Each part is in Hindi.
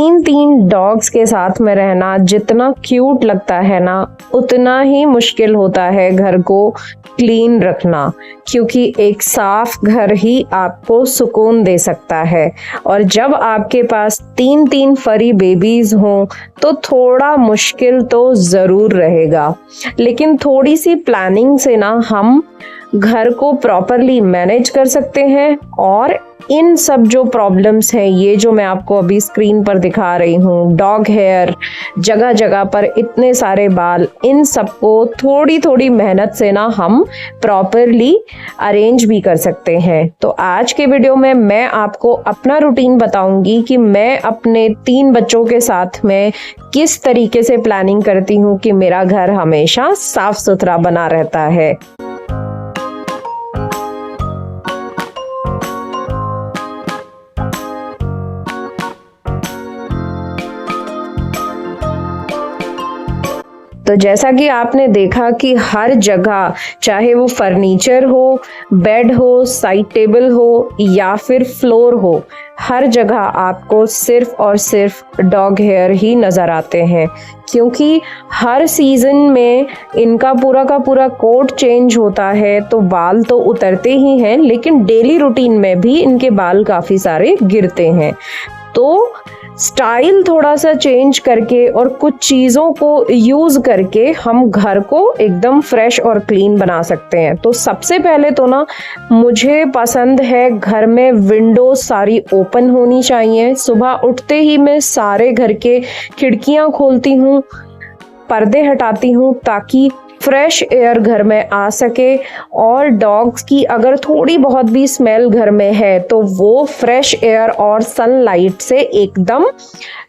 तीन तीन डॉग्स के साथ में रहना जितना क्यूट लगता है ना, उतना ही मुश्किल होता है घर को क्लीन रखना, क्योंकि एक साफ घर ही आपको सुकून दे सकता है। और जब आपके पास तीन तीन फरी बेबीज हों तो थोड़ा मुश्किल तो ज़रूर रहेगा, लेकिन थोड़ी सी प्लानिंग से ना हम घर को प्रॉपरली मैनेज कर सकते हैं। और इन सब जो प्रॉब्लम्स हैं, ये जो मैं आपको अभी स्क्रीन पर दिखा रही हूँ, डॉग हेयर, जगह जगह पर इतने सारे बाल, इन सबको थोड़ी थोड़ी मेहनत से ना हम प्रॉपरली अरेंज भी कर सकते हैं। तो आज के वीडियो में मैं आपको अपना रूटीन बताऊंगी कि मैं अपने 3 बच्चों के साथ में किस तरीके से प्लानिंग करती हूँ कि मेरा घर हमेशा साफ सुथरा बना रहता है। तो जैसा कि आपने देखा कि हर जगह, चाहे वो फर्नीचर हो, बेड हो, साइड टेबल हो या फिर फ्लोर हो, हर जगह आपको सिर्फ और सिर्फ डॉग हेयर ही नज़र आते हैं, क्योंकि हर सीज़न में इनका पूरा का पूरा कोट चेंज होता है। तो बाल तो उतरते ही हैं, लेकिन डेली रूटीन में भी इनके बाल काफ़ी सारे गिरते हैं। तो स्टाइल थोड़ा सा चेंज करके और कुछ चीज़ों को यूज़ करके हम घर को एकदम फ्रेश और क्लीन बना सकते हैं। तो सबसे पहले तो ना मुझे पसंद है घर में विंडोज सारी ओपन होनी चाहिए। सुबह उठते ही मैं सारे घर के खिड़कियां खोलती हूँ, पर्दे हटाती हूँ, ताकि फ्रेश एयर घर में आ सके। और डॉग्स की अगर थोड़ी बहुत भी स्मेल घर में है तो वो फ्रेश एयर और सनलाइट से एकदम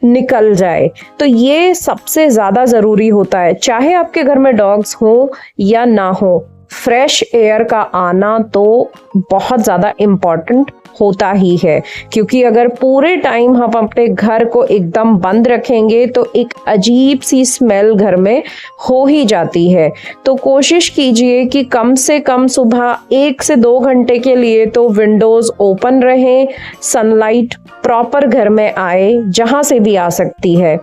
निकल जाए। तो ये सबसे ज़्यादा ज़रूरी होता है, चाहे आपके घर में डॉग्स हो या ना हो, फ्रेश एयर का आना तो बहुत ज़्यादा इम्पॉर्टेंट होता ही है। क्योंकि अगर पूरे टाइम हम अपने घर को एकदम बंद रखेंगे तो एक अजीब सी स्मेल घर में हो ही जाती है। तो कोशिश कीजिए कि कम से कम सुबह 1 से 2 घंटे के लिए तो विंडोज़ ओपन रहें, सनलाइट प्रॉपर घर में आए, जहाँ से भी आ सकती है।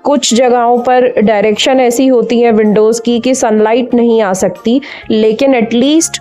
कुछ जगहों पर डायरेक्शन ऐसी होती है विंडोज़ की कि सनलाइट नहीं आ सकती, लेकिन एटलीस्ट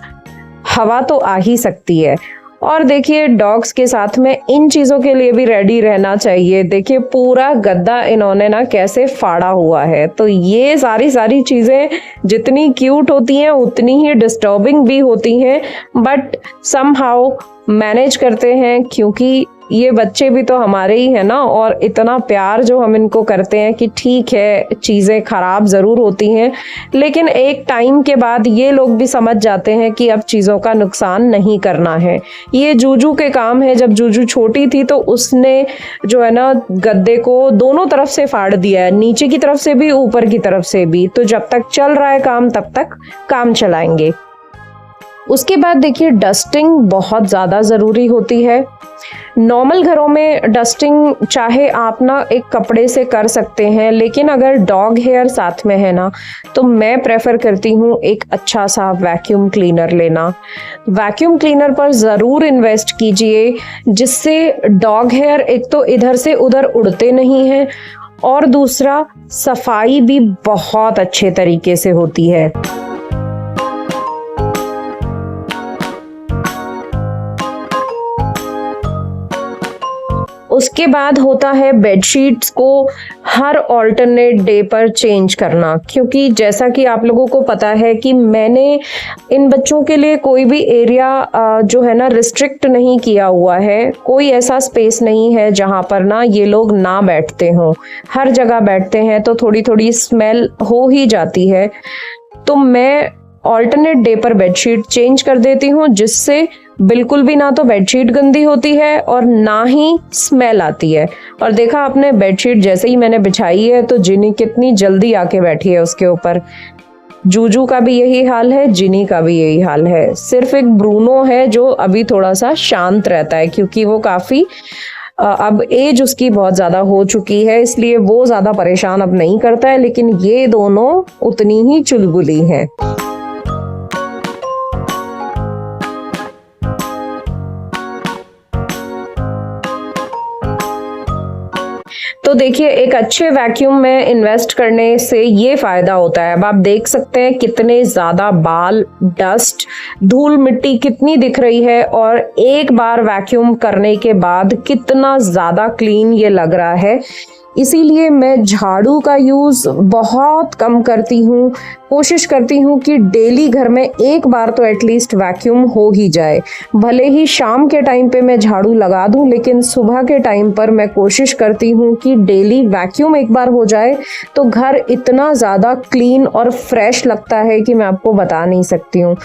हवा तो आ ही सकती है। और देखिए, डॉग्स के साथ में इन चीज़ों के लिए भी रेडी रहना चाहिए। देखिए पूरा गद्दा इन्होंने ना कैसे फाड़ा हुआ है। तो ये सारी चीज़ें जितनी क्यूट होती हैं उतनी ही डिस्टर्बिंग भी होती हैं, बट समहाउ मैनेज करते हैं, क्योंकि ये बच्चे भी तो हमारे ही हैं ना। और इतना प्यार जो हम इनको करते हैं कि ठीक है, चीज़ें ख़राब ज़रूर होती हैं, लेकिन एक टाइम के बाद ये लोग भी समझ जाते हैं कि अब चीज़ों का नुकसान नहीं करना है। ये जूजू के काम है। जब जूजू छोटी थी तो उसने जो है ना गद्दे को दोनों तरफ से फाड़ दिया है, नीचे की तरफ से भी, ऊपर की तरफ से भी। तो जब तक चल रहा है काम, तब तक काम चलाएंगे। उसके बाद देखिए, डस्टिंग बहुत ज़्यादा ज़रूरी होती है। नॉर्मल घरों में डस्टिंग चाहे आप ना एक कपड़े से कर सकते हैं, लेकिन अगर डॉग हेयर साथ में है ना, तो मैं प्रेफर करती हूँ एक अच्छा सा वैक्यूम क्लीनर लेना। वैक्यूम क्लीनर पर ज़रूर इन्वेस्ट कीजिए, जिससे डॉग हेयर एक तो इधर से उधर उड़ते नहीं हैं, और दूसरा सफाई भी बहुत अच्छे तरीके से होती है। उसके बाद होता है बेडशीट्स को हर ऑल्टरनेट डे पर चेंज करना, क्योंकि जैसा कि आप लोगों को पता है कि मैंने इन बच्चों के लिए कोई भी एरिया जो है ना रिस्ट्रिक्ट नहीं किया हुआ है। कोई ऐसा स्पेस नहीं है जहाँ पर ना ये लोग ना बैठते हों, हर जगह बैठते हैं, तो थोड़ी थोड़ी स्मेल हो ही जाती है। तो मैं ऑल्टरनेट डे पर बेडशीट चेंज कर देती हूँ, जिससे बिल्कुल भी ना तो बेडशीट गंदी होती है और ना ही स्मेल आती है। और देखा आपने, बेडशीट जैसे ही मैंने बिछाई है तो जिनी कितनी जल्दी आके बैठी है उसके ऊपर। जूजू का भी यही हाल है, जिनी का भी यही हाल है। सिर्फ एक ब्रूनो है जो अभी थोड़ा सा शांत रहता है, क्योंकि वो काफ़ी अब एज उसकी बहुत ज़्यादा हो चुकी है, इसलिए वो ज़्यादा परेशान अब नहीं करता है। लेकिन ये दोनों उतनी ही चुलबुली हैं। तो देखिए, एक अच्छे वैक्यूम में इन्वेस्ट करने से ये फायदा होता है। अब आप देख सकते हैं कितने ज्यादा बाल, डस्ट, धूल मिट्टी कितनी दिख रही है, और एक बार वैक्यूम करने के बाद कितना ज्यादा क्लीन ये लग रहा है। इसीलिए मैं झाड़ू का यूज बहुत कम करती हूँ। कोशिश करती हूँ कि डेली घर में एक बार तो एटलीस्ट वैक्यूम हो ही जाए। भले ही शाम के टाइम पे मैं झाड़ू लगा दूं, लेकिन सुबह के टाइम पर मैं कोशिश करती हूँ कि डेली वैक्यूम एक बार हो जाए। तो घर इतना ज़्यादा क्लीन और फ्रेश लगता है कि मैं आपको बता नहीं सकती हूँ।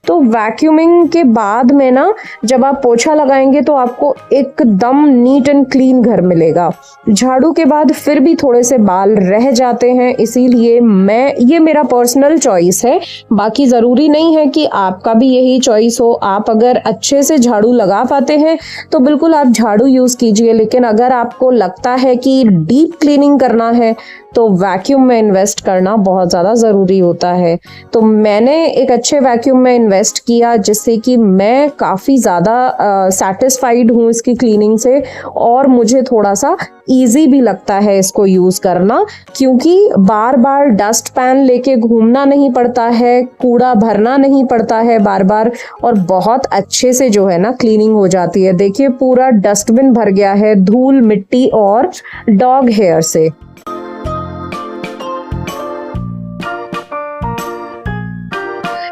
तो वैक्यूमिंग के बाद में ना, जब आप पोछा लगाएंगे तो आपको एकदम नीट एंड क्लीन घर मिलेगा। झाड़ू के बाद फिर भी थोड़े से बाल रह जाते हैं, इसीलिए ये मेरा पर्सनल चॉइस है। बाकी ज़रूरी नहीं है कि आपका भी यही चॉइस हो। आप अगर अच्छे से झाड़ू लगा पाते हैं तो बिल्कुल आप झाड़ू यूज़ कीजिए, लेकिन अगर आपको लगता है कि डीप क्लीनिंग करना है तो वैक्यूम में इन्वेस्ट करना बहुत ज़्यादा ज़रूरी होता है। तो मैंने एक अच्छे वैक्यूम में इन्वेस्ट किया, जिससे कि मैं काफ़ी ज़्यादा सैटिस्फाइड हूँ इसकी क्लीनिंग से, और मुझे थोड़ा सा ईजी भी लगता है इसको यूज़ करना, क्योंकि बार बार डस्ट पैन लेके घूमना नहीं पड़ता है, कूड़ा भरना नहीं पड़ता है बार बार, और बहुत अच्छे से जो है ना क्लीनिंग हो जाती है। देखिए, पूरा डस्टबिन भर गया है धूल, मिट्टी और डॉग हेयर से।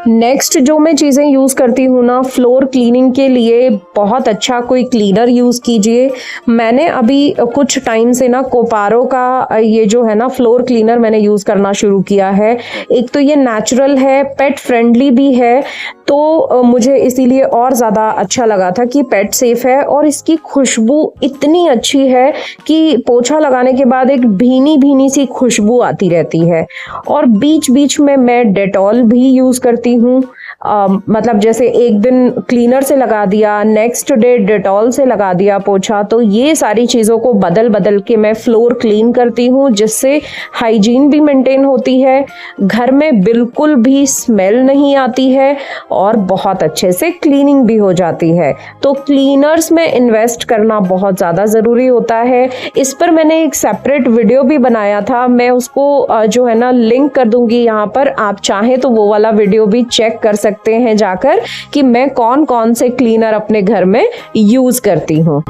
नेक्स्ट जो मैं चीज़ें यूज़ करती हूँ ना फ्लोर क्लीनिंग के लिए, बहुत अच्छा कोई क्लीनर यूज़ कीजिए। मैंने अभी कुछ टाइम से ना कोपारो का ये जो है ना फ्लोर क्लीनर मैंने यूज़ करना शुरू किया है। एक तो ये नेचुरल है, पेट फ्रेंडली भी है, तो मुझे इसीलिए और ज़्यादा अच्छा लगा था कि पेट सेफ है, और इसकी खुशबू इतनी अच्छी है कि पोछा लगाने के बाद एक भीनी भीनी सी खुशबू आती रहती है। और बीच बीच में मैं डेटॉल भी यूज़ करती हूँ। मतलब जैसे एक दिन क्लीनर से लगा दिया, नेक्स्ट डे डेटॉल से लगा दिया पोछा। तो ये सारी चीज़ों को बदल बदल के मैं फ्लोर क्लीन करती हूँ, जिससे हाइजीन भी मेंटेन होती है, घर में बिल्कुल भी स्मेल नहीं आती है, और बहुत अच्छे से क्लीनिंग भी हो जाती है। तो क्लीनर्स में इन्वेस्ट करना बहुत ज़्यादा ज़रूरी होता है। इस पर मैंने एक सेपरेट वीडियो भी बनाया था, मैं उसको जो है ना लिंक कर दूंगी यहाँ पर। आप चाहें तो वो वाला वीडियो भी चेक कर सकते हैं जाकर, कि मैं कौन कौन से क्लीनर अपने घर में यूज करती हूँ।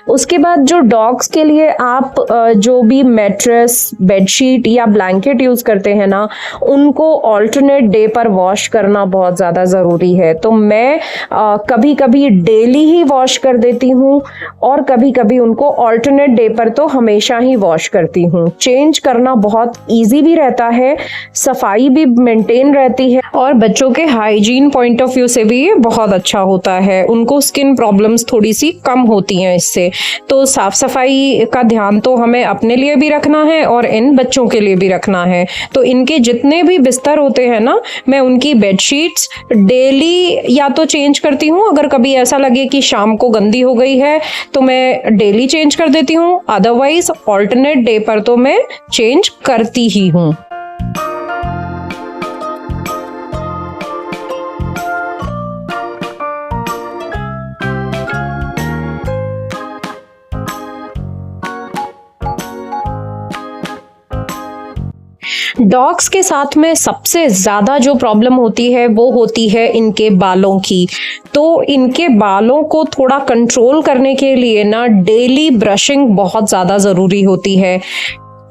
उसके बाद जो डॉग्स के लिए आप जो भी मैट्रेस, बेडशीट या ब्लैंकेट यूज करते हैं ना, उनको ऑल्टरनेट डे पर वॉश करना बहुत ज़्यादा ज़रूरी है। तो मैं कभी कभी डेली ही वॉश कर देती हूँ, और कभी कभी उनको ऑल्टरनेट डे पर तो हमेशा ही वॉश करती हूँ। चेंज करना बहुत ईजी भी रहता है, सफाई भी मेंटेन रहती है, और बच्चों के हाइजीन पॉइंट ऑफ व्यू से भी ये बहुत अच्छा होता है। उनको स्किन प्रॉब्लम्स थोड़ी सी कम होती हैं इससे। तो साफ सफाई का ध्यान तो हमें अपने लिए भी रखना है और इन बच्चों के लिए भी रखना है। तो इनके जितने भी बिस्तर होते हैं ना, मैं उनकी बेडशीट्स डेली या तो चेंज करती हूँ, अगर कभी ऐसा लगे कि शाम को गंदी हो गई है तो मैं डेली चेंज कर देती हूँ, अदरवाइज ऑल्टरनेट डे पर तो मैं चेंज करती ही हूँ। डॉग्स के साथ में सबसे ज़्यादा जो प्रॉब्लम होती है वो होती है इनके बालों की। तो इनके बालों को थोड़ा कंट्रोल करने के लिए ना डेली ब्रशिंग बहुत ज़्यादा ज़रूरी होती है।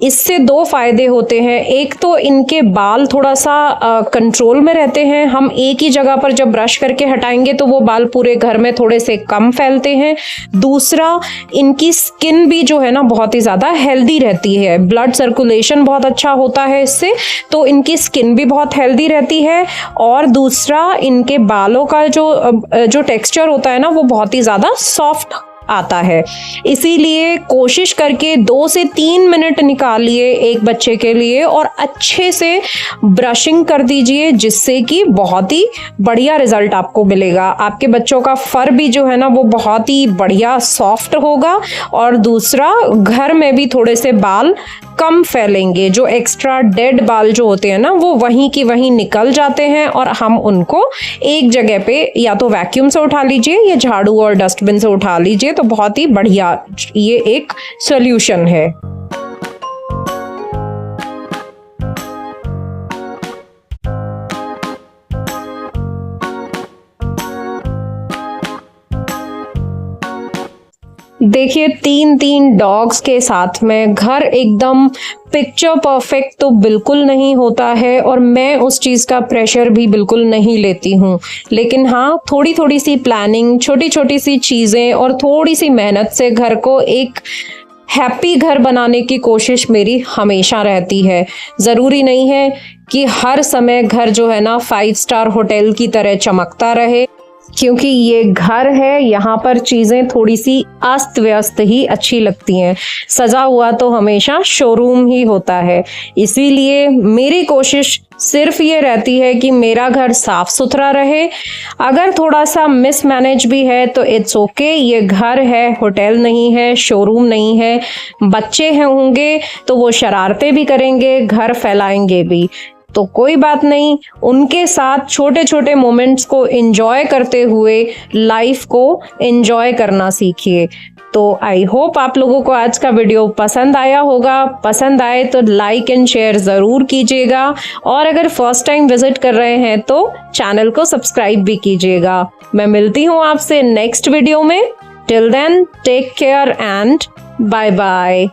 इससे दो फायदे होते हैं। एक तो इनके बाल थोड़ा सा कंट्रोल में रहते हैं, हम एक ही जगह पर जब ब्रश करके हटाएंगे तो वो बाल पूरे घर में थोड़े से कम फैलते हैं। दूसरा, इनकी स्किन भी जो है ना बहुत ही ज़्यादा हेल्दी रहती है, ब्लड सर्कुलेशन बहुत अच्छा होता है इससे, तो इनकी स्किन भी बहुत हेल्दी रहती है। और दूसरा, इनके बालों का जो टेक्सचर होता है ना वो बहुत ही ज़्यादा सॉफ्ट आता है। इसीलिए कोशिश करके 2 से 3 मिनट निकालिए एक बच्चे के लिए और अच्छे से ब्रशिंग कर दीजिए, जिससे कि बहुत ही बढ़िया रिजल्ट आपको मिलेगा। आपके बच्चों का फर भी जो है ना वो बहुत ही बढ़िया सॉफ्ट होगा, और दूसरा घर में भी थोड़े से बाल कम फैलेंगे। जो एक्स्ट्रा डेड बाल जो होते हैं ना वो वहीं की वहीं निकल जाते हैं, और हम उनको एक जगह पे या तो वैक्यूम से उठा लीजिए या झाड़ू और डस्टबिन से उठा लीजिए, तो बहुत ही बढ़िया ये एक सॉल्यूशन है। देखिए 3-3 डॉग्स के साथ में घर एकदम पिक्चर परफेक्ट तो बिल्कुल नहीं होता है, और मैं उस चीज़ का प्रेशर भी बिल्कुल नहीं लेती हूँ। लेकिन हाँ, थोड़ी थोड़ी सी प्लानिंग, छोटी छोटी सी चीज़ें और थोड़ी सी मेहनत से घर को एक हैप्पी घर बनाने की कोशिश मेरी हमेशा रहती है। ज़रूरी नहीं है कि हर समय घर जो है ना 5 स्टार होटल की तरह चमकता रहे, क्योंकि ये घर है, यहाँ पर चीज़ें थोड़ी सी अस्त व्यस्त ही अच्छी लगती हैं। सजा हुआ तो हमेशा शोरूम ही होता है। इसीलिए मेरी कोशिश सिर्फ ये रहती है कि मेरा घर साफ सुथरा रहे। अगर थोड़ा सा मिसमैनेज भी है तो इट्स ओके, ये घर है, होटल नहीं है, शोरूम नहीं है। बच्चे हैं होंगे तो वो शरारतें भी करेंगे, घर फैलाएंगे भी, तो कोई बात नहीं। उनके साथ छोटे छोटे मोमेंट्स को एंजॉय करते हुए लाइफ को एंजॉय करना सीखिए। तो आई होप आप लोगों को आज का वीडियो पसंद आया होगा। पसंद आए तो लाइक एंड शेयर ज़रूर कीजिएगा, और अगर फर्स्ट टाइम विजिट कर रहे हैं तो चैनल को सब्सक्राइब भी कीजिएगा। मैं मिलती हूँ आपसे नेक्स्ट वीडियो में। Till then take care and bye bye.